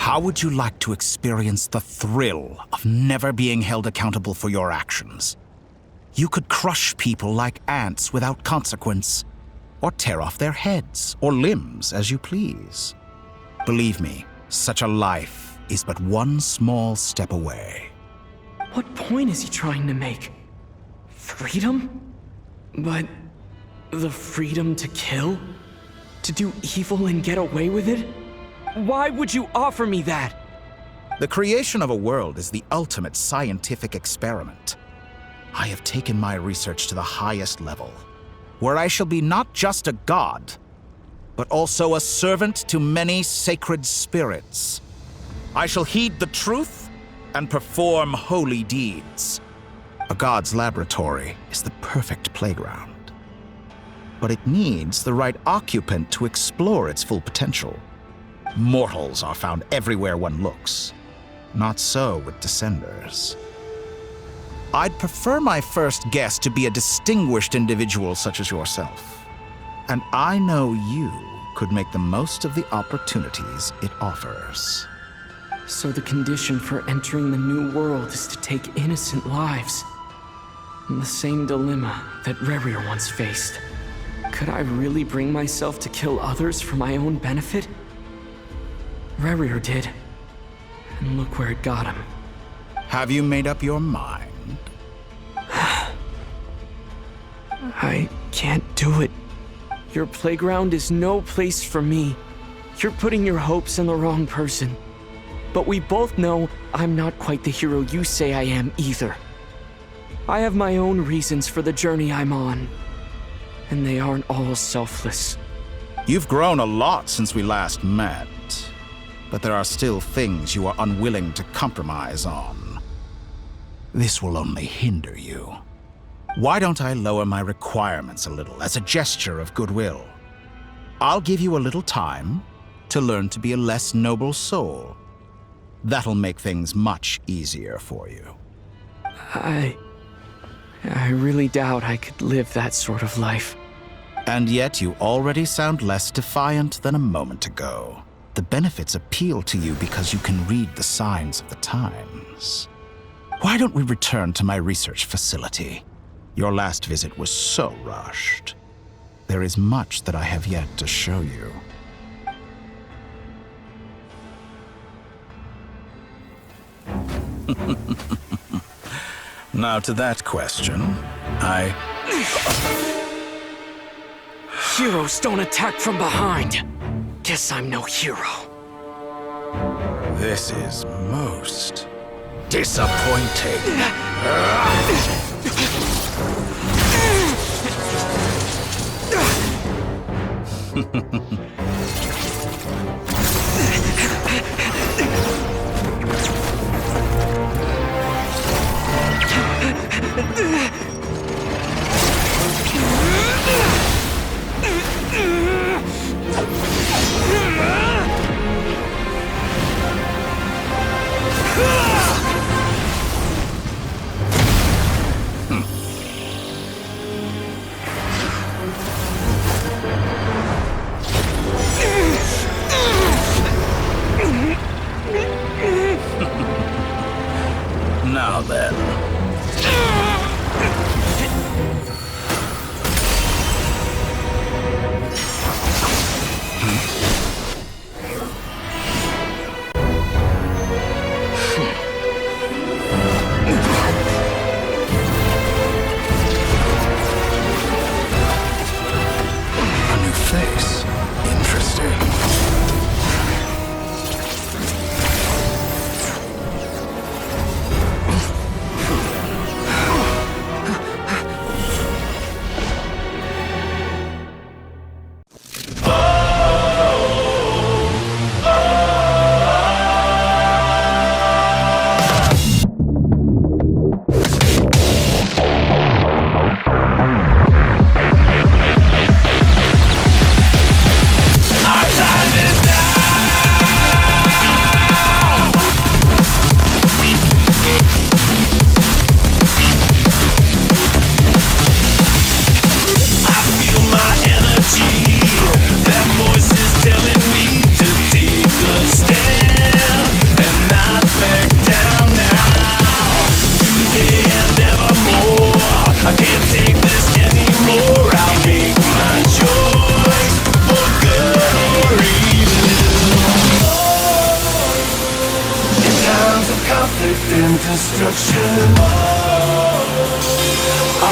How would you like to experience the thrill of never being held accountable for your actions? You could crush people like ants without consequence, or tear off their heads or limbs as you please. Believe me, such a life is but one small step away. What point is he trying to make? Freedom? But the freedom to kill? To do evil and get away with it? Why would you offer me that? The creation of a world is the ultimate scientific experiment. I have taken my research to the highest level, where I shall be not just a god, but also a servant to many sacred spirits. I shall heed the truth and perform holy deeds. A god's laboratory is the perfect playground, but it needs the right occupant to explore its full potential. Mortals are found everywhere one looks. Not so with Descenders. I'd prefer my first guest to be a distinguished individual such as yourself. And I know you could make the most of the opportunities it offers. So the condition for entering the new world is to take innocent lives. The same dilemma that Rerir once faced. Could I really bring myself to kill others for my own benefit? Rerir did. And look where it got him. Have you made up your mind? I can't do it. Your playground is no place for me. You're putting your hopes in the wrong person. But we both know I'm not quite the hero you say I am either. I have my own reasons for the journey I'm on. And they aren't all selfless. You've grown a lot since we last met. But there are still things you are unwilling to compromise on. This will only hinder you. Why don't I lower my requirements a little as a gesture of goodwill? I'll give you a little time to learn to be a less noble soul. That'll make things much easier for you. I really doubt I could live that sort of life. And yet you already sound less defiant than a moment ago. The benefits appeal to you because you can read the signs of the times. Why don't we return to my research facility? Your last visit was so rushed. There is much that I have yet to show you. Now to that question, Heroes don't attack from behind. Guess I'm no hero. This is most disappointing.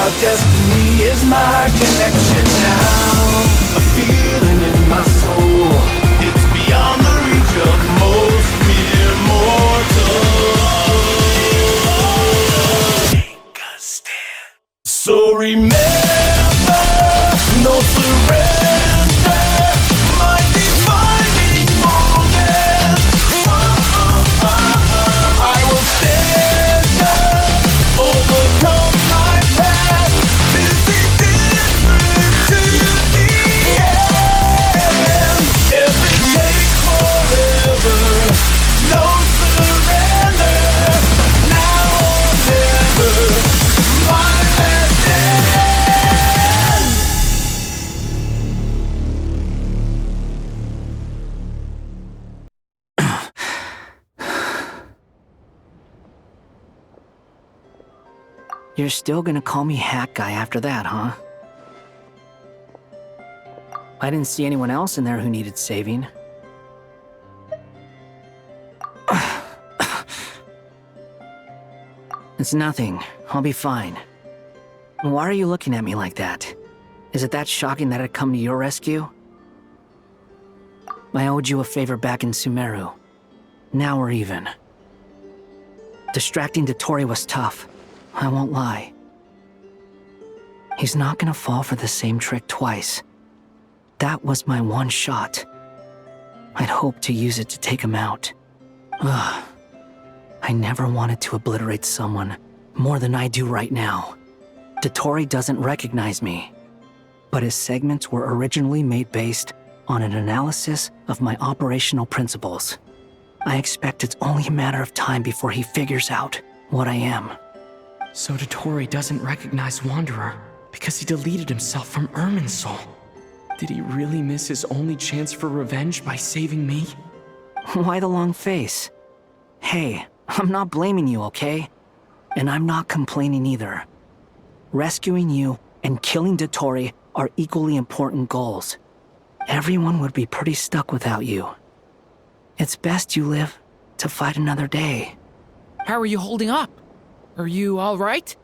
Our destiny is my connection now. A feeling in my soul. It's beyond the reach of most mere mortals. Take a stand. So remember, no surrender. My defining moment. I will stand up, overcome my past. This is different to the end. If it takes forever, no surrender. Now or never, my last stand. You're still gonna call me Hat Guy after that, huh? I didn't see anyone else in there who needed saving. It's nothing. I'll be fine. Why are you looking at me like that? Is it that shocking that I'd come to your rescue? I owed you a favor back in Sumeru. Now we're even. Distracting Dotori was tough. I won't lie. He's not gonna fall for the same trick twice. That was my one shot. I'd hoped to use it to take him out. Ugh. I never wanted to obliterate someone more than I do right now. Dotori doesn't recognize me, but his segments were originally made based on an analysis of my operational principles. I expect it's only a matter of time before he figures out what I am. So Dotori doesn't recognize Wanderer because he deleted himself from Irminsul. Did he really miss his only chance for revenge by saving me? Why the long face? Hey, I'm not blaming you, okay? And I'm not complaining either. Rescuing you and killing Dotori are equally important goals. Everyone would be pretty stuck without you. It's best you live to fight another day. How are you holding up? Are you all right?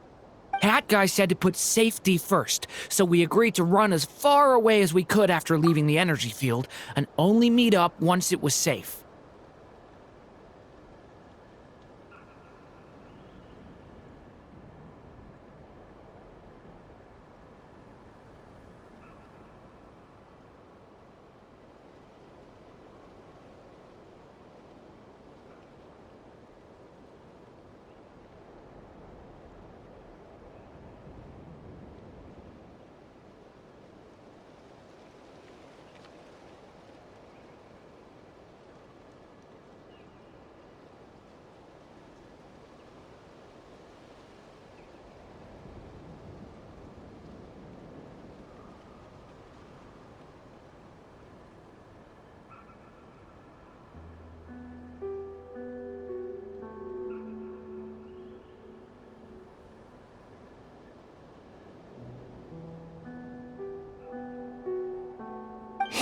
Hat Guy said to put safety first, so we agreed to run as far away as we could after leaving the energy field, and only meet up once it was safe.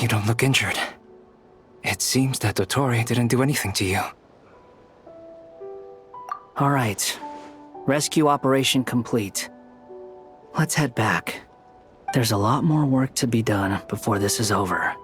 You don't look injured. It seems that Dotori didn't do anything to you. All right. Rescue operation complete. Let's head back. There's a lot more work to be done before this is over.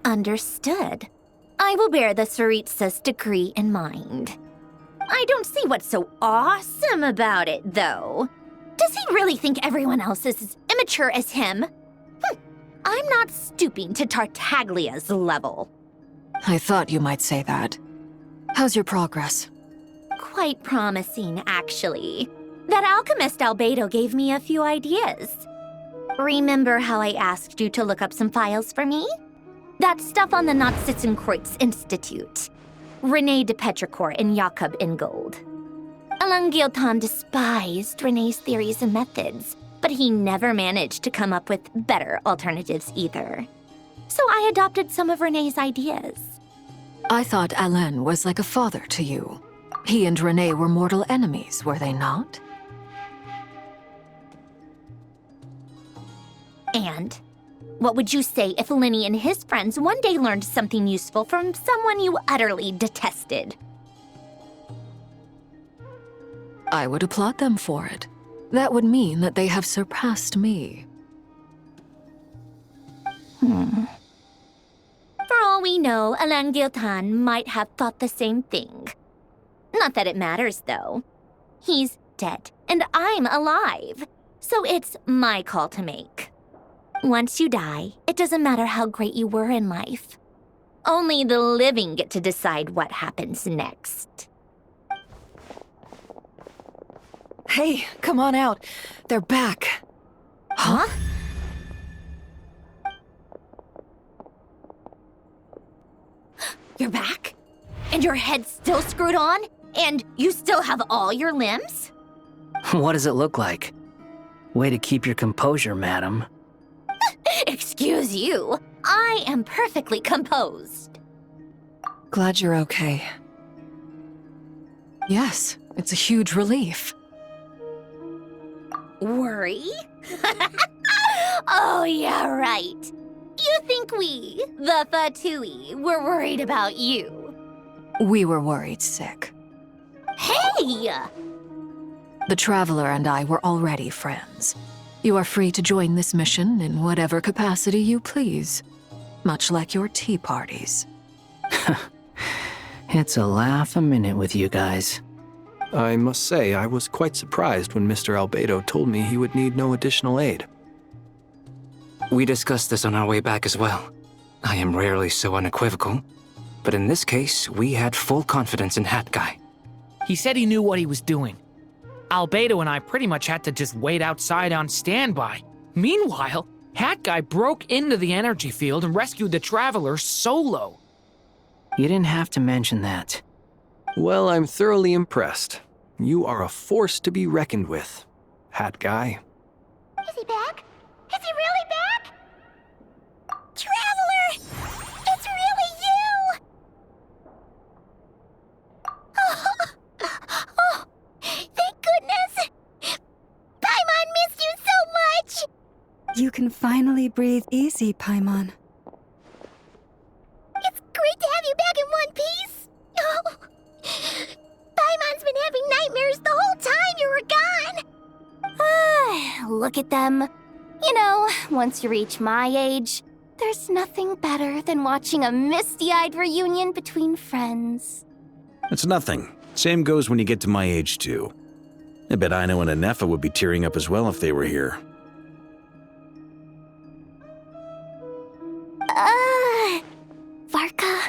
Understood. I will bear the Tsaritsa's degree in mind. I don't see what's so awesome about it, though. Does he really think everyone else is as immature as him? I'm not stooping to Tartaglia's level. I thought you might say that. How's your progress? Quite promising, actually. That alchemist Albedo gave me a few ideas. Remember how I asked you to look up some files for me? That stuff on the Natsitzenkreuz Institute. René de Petrichor and Jakob Ingold. Alain Guillotin despised René's theories and methods, but he never managed to come up with better alternatives either. So I adopted some of Renee's ideas. I thought Alain was like a father to you. He and Renee were mortal enemies, were they not? And what would you say if Lenny and his friends one day learned something useful from someone you utterly detested? I would applaud them for it. That would mean that they have surpassed me. For all we know, Alain Giltan might have thought the same thing. Not that it matters, though. He's dead, and I'm alive. So it's my call to make. Once you die, it doesn't matter how great you were in life. Only the living get to decide what happens next. Hey, come on out. They're back. Huh? You're back? And your head's still screwed on? And you still have all your limbs? What does it look like? Way to keep your composure, madam. Excuse you. I am perfectly composed. Glad you're okay. Yes, it's a huge relief. Worry? Oh, yeah, right. You think we, the Fatui, were worried about you? We were worried sick. Hey! The Traveler and I were already friends. You are free to join this mission in whatever capacity you please. Much like your tea parties. It's a laugh a minute with you guys. I must say, I was quite surprised when Mr. Albedo told me he would need no additional aid. We discussed this on our way back as well. I am rarely so unequivocal, but in this case, we had full confidence in Hat Guy. He said he knew what he was doing. Albedo and I pretty much had to just wait outside on standby. Meanwhile, Hat Guy broke into the energy field and rescued the Traveler solo. You didn't have to mention that. Well, I'm thoroughly impressed. You are a force to be reckoned with, Hat Guy. Is he back? Is he really back? Traveler! It's really you! Oh, thank goodness! Paimon missed you so much! You can finally breathe easy, Paimon. It's great to have you back in one piece! Oh, Paimon's been having nightmares the whole time you were gone! Look at them. You know, once you reach my age, there's nothing better than watching a misty-eyed reunion between friends. It's nothing. Same goes when you get to my age, too. I bet Ino and Anefa would be tearing up as well if they were here. Varka,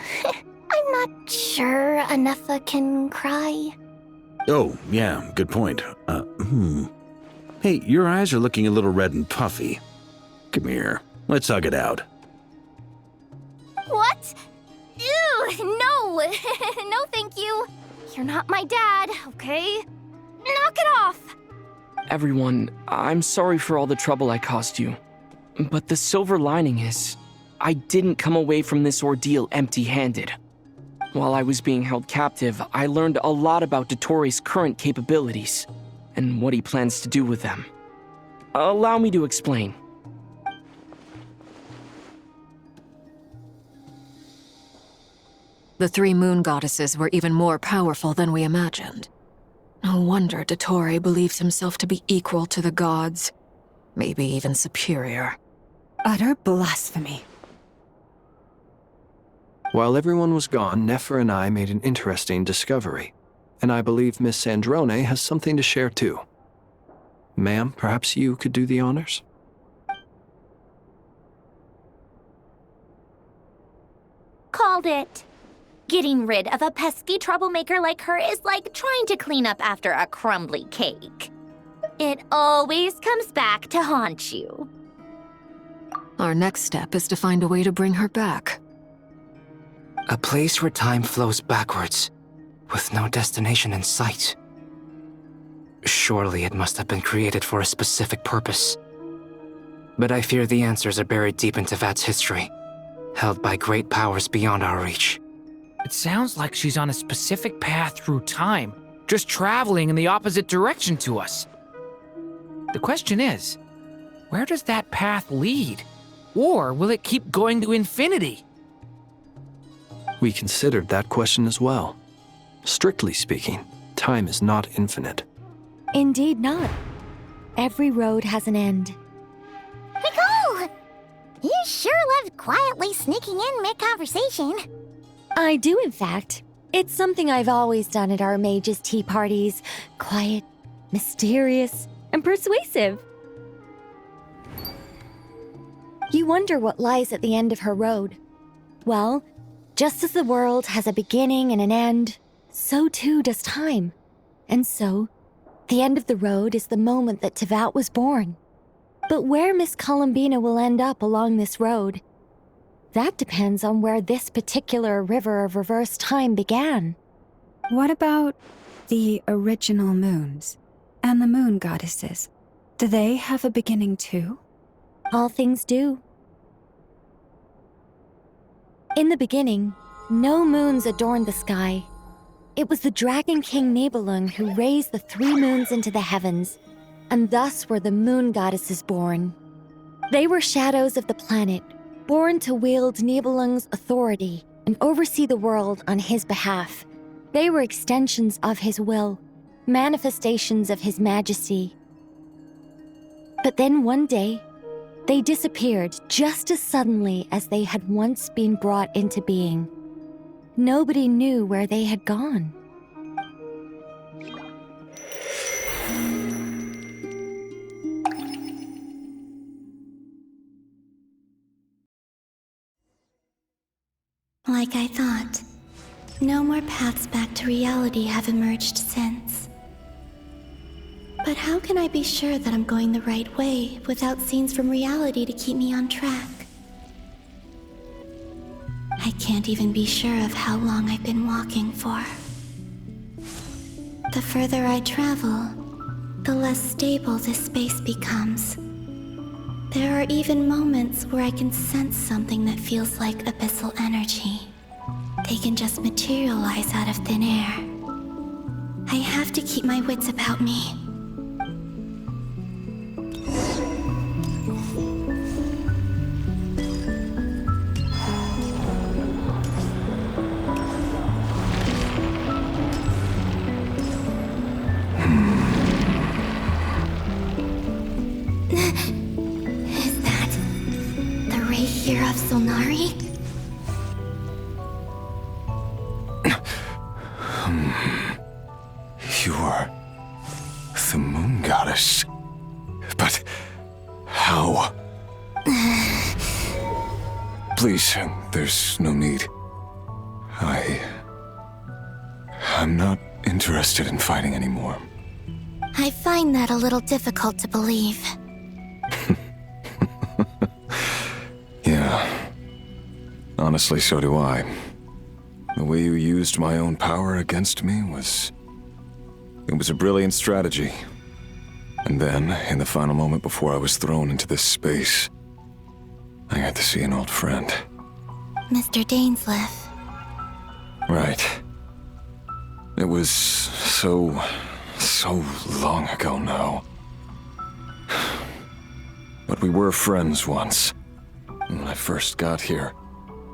I'm not sure Anefa can cry. Oh, yeah, good point. Hey, your eyes are looking a little red and puffy. Come here, let's hug it out. What? Ew, no! No, thank you. You're not my dad, okay? Knock it off! Everyone, I'm sorry for all the trouble I caused you. But the silver lining is, I didn't come away from this ordeal empty-handed. While I was being held captive, I learned a lot about Dottoro's current capabilities, and what he plans to do with them. Allow me to explain. The three moon goddesses were even more powerful than we imagined. No wonder Dottore believes himself to be equal to the gods, maybe even superior. Utter blasphemy. While everyone was gone, Nefer and I made an interesting discovery, and I believe Miss Sandrone has something to share too. Ma'am, perhaps you could do the honors? Called it. Getting rid of a pesky troublemaker like her is like trying to clean up after a crumbly cake. It always comes back to haunt you. Our next step is to find a way to bring her back. A place where time flows backwards, with no destination in sight. Surely it must have been created for a specific purpose. But I fear the answers are buried deep into VIII's history, held by great powers beyond our reach. It sounds like she's on a specific path through time, just traveling in the opposite direction to us. The question is, where does that path lead? Or will it keep going to infinity? We considered that question as well. Strictly speaking, time is not infinite. Indeed not. Every road has an end. Nicole! You sure love quietly sneaking in mid-conversation. I do, in fact. It's something I've always done at our mages' tea parties. Quiet, mysterious, and persuasive. You wonder what lies at the end of her road. Well, just as the world has a beginning and an end, so too does time. And so, the end of the road is the moment that Tevat was born. But where Miss Columbina will end up along this road, that depends on where this particular river of reverse time began. What about the original moons and the moon goddesses? Do they have a beginning too? All things do. In the beginning, no moons adorned the sky. It was the Dragon King Nibelung who raised the 3 moons into the heavens, and thus were the moon goddesses born. They were shadows of the planet, born to wield Nibelung's authority and oversee the world on his behalf. They were extensions of his will, manifestations of his majesty. But then one day, they disappeared just as suddenly as they had once been brought into being. Nobody knew where they had gone. Like I thought, no more paths back to reality have emerged since. But how can I be sure that I'm going the right way without scenes from reality to keep me on track? I can't even be sure of how long I've been walking for. The further I travel, the less stable this space becomes. There are even moments where I can sense something that feels like abyssal energy. They can just materialize out of thin air. I have to keep my wits about me. Is that the ray here of Solnari? You are the moon goddess. But how? Please, there's no need. I'm not interested in fighting anymore. I find that a little difficult to believe. Yeah. Honestly, so do I. The way you used my own power against me was... It was a brilliant strategy. And then, in the final moment before I was thrown into this space, I got to see an old friend. Mr. Dainsleif. Right. It was so long ago now. But we were friends once. When I first got here,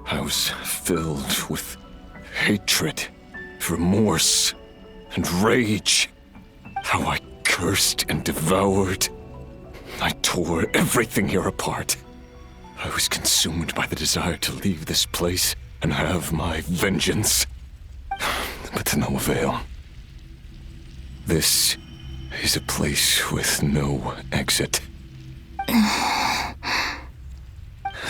I was filled with hatred, remorse, and rage. How I cursed and devoured. I tore everything here apart. I was consumed by the desire to leave this place and have my vengeance. But to no avail. This is a place with no exit.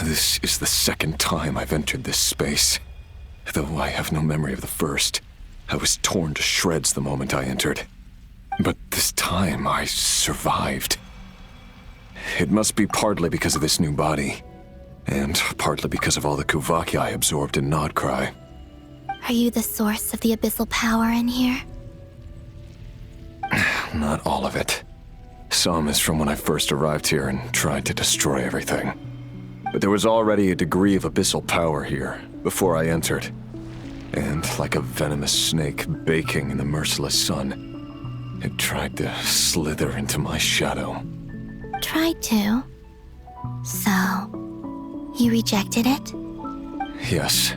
This is the second time I've entered this space. Though I have no memory of the first, I was torn to shreds the moment I entered. But this time I survived. It must be partly because of this new body, and partly because of all the Kuvaki I absorbed in Nodcry. Are you the source of the abyssal power in here? Not all of it. Some is from when I first arrived here and tried to destroy everything. but there was already a degree of abyssal power here before I entered. And like a venomous snake baking in the merciless sun, it tried to slither into my shadow. Tried to? So, you rejected it? Yes.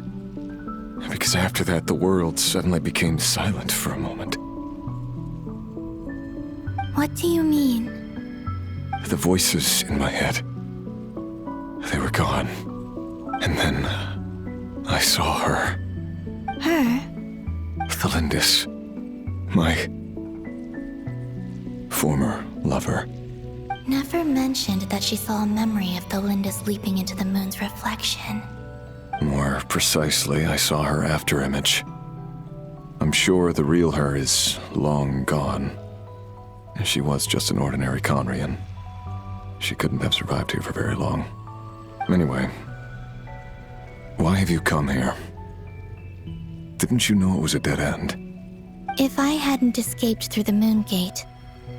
Because after that, the world suddenly became silent for a moment. What do you mean? The voices in my head, they were gone. And then I saw her. Her? Thelindis, my former lover. Never mentioned that she saw a memory of Thelindis leaping into the moon's reflection. More precisely, I saw her afterimage. I'm sure the real her is long gone. She was just an ordinary Conrian. She couldn't have survived here for very long. Anyway, why have you come here? Didn't you know it was a dead end? If I hadn't escaped through the moon gate,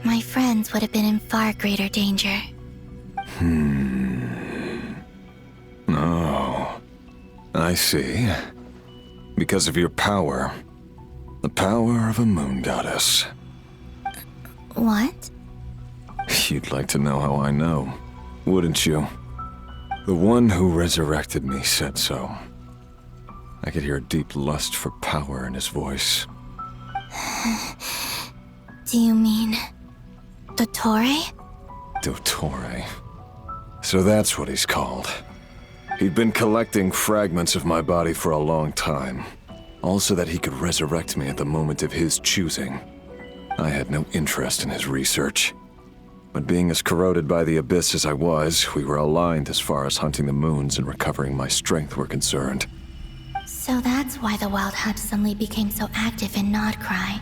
my friends would have been in far greater danger. Oh, I see. Because of your power. The power of a moon goddess. What? You'd like to know how I know, wouldn't you? The one who resurrected me said so. I could hear a deep lust for power in his voice. Do you mean... Dottore? Dottore. So that's what he's called. He'd been collecting fragments of my body for a long time. All so that he could resurrect me at the moment of his choosing. I had no interest in his research. But being as corroded by the abyss as I was, we were aligned as far as hunting the moons and recovering my strength were concerned. So that's why the Wild Hunt suddenly became so active in Nodcry.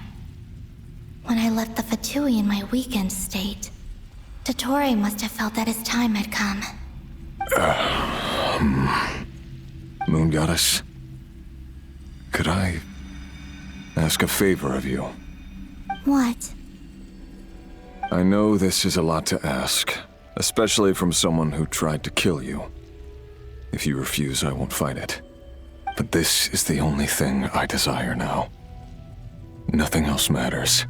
When I left the Fatui in my weakened state, Dottore must have felt that his time had come. Moon Goddess, could I ask a favor of you? What? I know this is a lot to ask, especially from someone who tried to kill you. If you refuse, I won't fight it. But this is the only thing I desire now. Nothing else matters.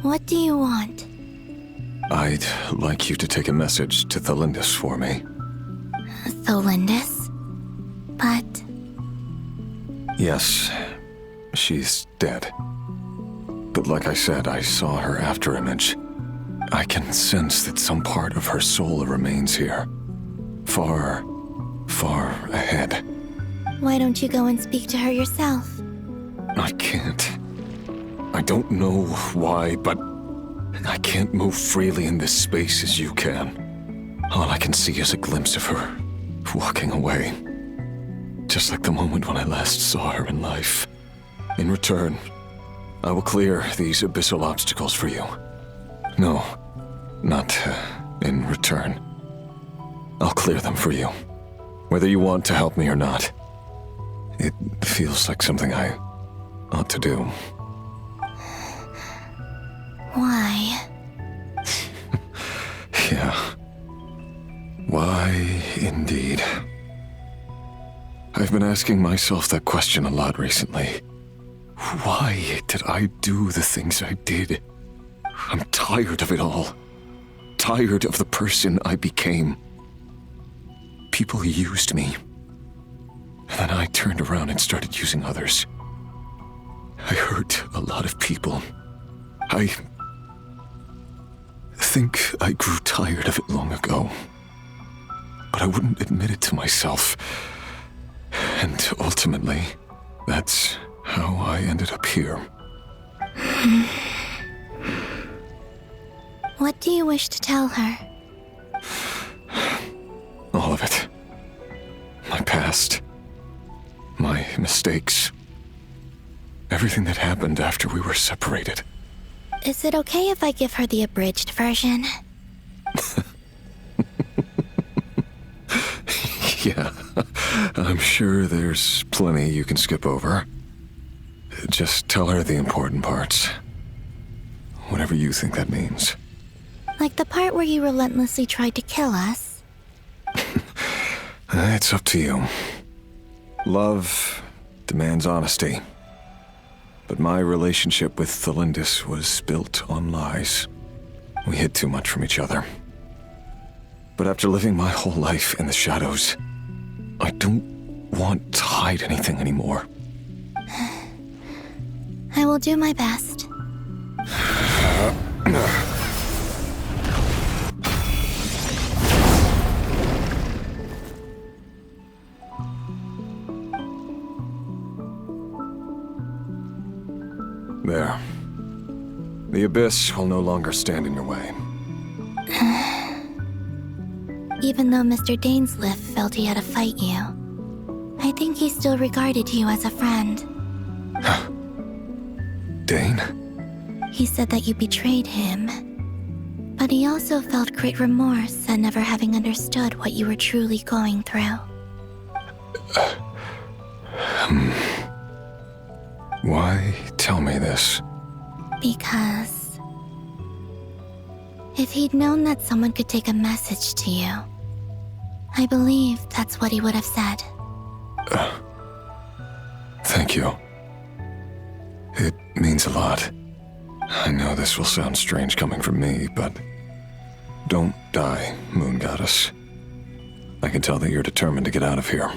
What do you want? I'd like you to take a message to Thelindis for me. Thelindis? But... Yes, she's dead. But like I said, I saw her afterimage. I can sense that some part of her soul remains here. Far, far ahead. Why don't you go and speak to her yourself? I can't. I don't know why, but I can't move freely in this space as you can. All I can see is a glimpse of her, walking away. Just like the moment when I last saw her in life. In return, I will clear these abyssal obstacles for you. No, not in return. I'll clear them for you. Whether you want to help me or not. It feels like something I ought to do. Why? Yeah. Why, indeed. I've been asking myself that question a lot recently. Why did I do the things I did? I'm tired of it all. Tired of the person I became. People used me. And then I turned around and started using others. I hurt a lot of people. I think I grew tired of it long ago. But I wouldn't admit it to myself. And ultimately, that's how I ended up here. What do you wish to tell her? All of it. My past. My mistakes. Everything that happened after we were separated. Is it okay if I give her the abridged version? Yeah, I'm sure there's plenty you can skip over. Just tell her the important parts. Whatever you think that means. Like the part where you relentlessly tried to kill us? It's up to you. Love demands honesty. But my relationship with Thelindis was built on lies. We hid too much from each other. But after living my whole life in the shadows, I don't want to hide anything anymore. I will do my best. There. The Abyss will no longer stand in your way. Even though Mr. Dainsleif felt he had to fight you, I think he still regarded you as a friend. Dane? He said that you betrayed him, but he also felt great remorse at never having understood what you were truly going through. Why tell me this? Because if he'd known that someone could take a message to you, I believe that's what he would have said. Thank you. It means a lot. I know this will sound strange coming from me, but don't die, Moon Goddess. I can tell that you're determined to get out of here.